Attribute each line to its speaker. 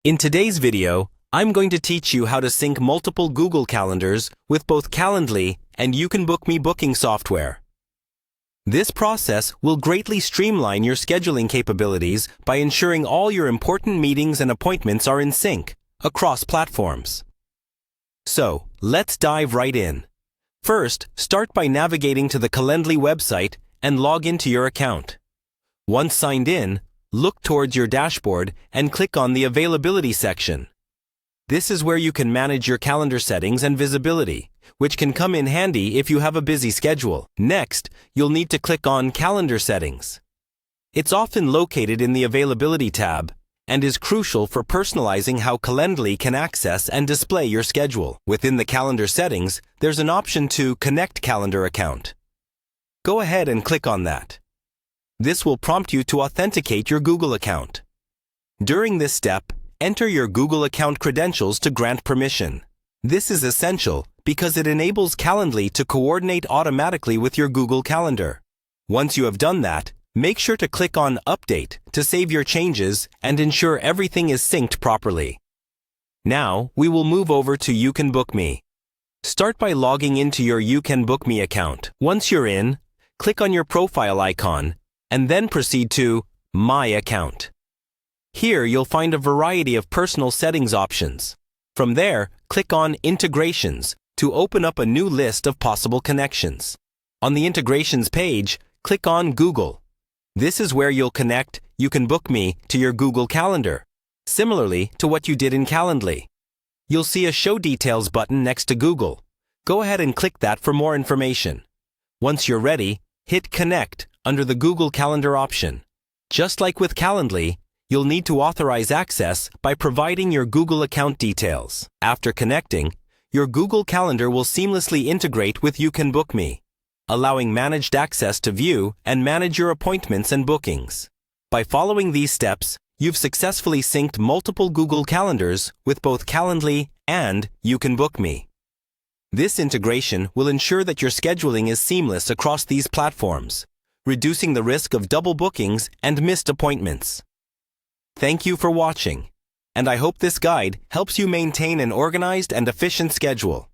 Speaker 1: In today's video, I'm going to teach you how to sync multiple Google calendars with both Calendly and YouCanBookme booking software. This process will greatly streamline your scheduling capabilities by ensuring all your important meetings and appointments are in sync across platforms. So, let's dive right in. First, start by navigating to the Calendly website and log into your account. Once signed in, look towards your dashboard and click on the Availability section. This is where you can manage your calendar settings and visibility, which can come in handy if you have a busy schedule. Next, you'll need to click on Calendar Settings. It's often located in the Availability tab and is crucial for personalizing how Calendly can access and display your schedule. Within the calendar settings, there's an option to Connect Calendar Account. Go ahead and click on that. This will prompt you to authenticate your Google account. During this step, enter your Google account credentials to grant permission. This is essential because it enables Calendly to coordinate automatically with your Google Calendar. Once you have done that, make sure to click on Update to save your changes and ensure everything is synced properly. Now, we will move over to YouCanBookme. Start by logging into your YouCanBookme account. Once you're in, click on your profile icon and then proceed to My Account. Here you'll find a variety of personal settings options. From there, click on Integrations to open up a new list of possible connections. On the Integrations page, click on Google. This is where you'll connect YouCanBookme to your Google Calendar, similarly to what you did in Calendly. You'll see a Show Details button next to Google. Go ahead and click that for more information. Once you're ready, hit Connect under the Google Calendar option. Just like with Calendly, you'll need to authorize access by providing your Google account details. After connecting, your Google Calendar will seamlessly integrate with YouCanBookme, allowing managed access to view and manage your appointments and bookings. By following these steps, you've successfully synced multiple Google calendars with both Calendly and YouCanBookme. This integration will ensure that your scheduling is seamless across these platforms, reducing the risk of double bookings and missed appointments. Thank you for watching, and I hope this guide helps you maintain an organized and efficient schedule.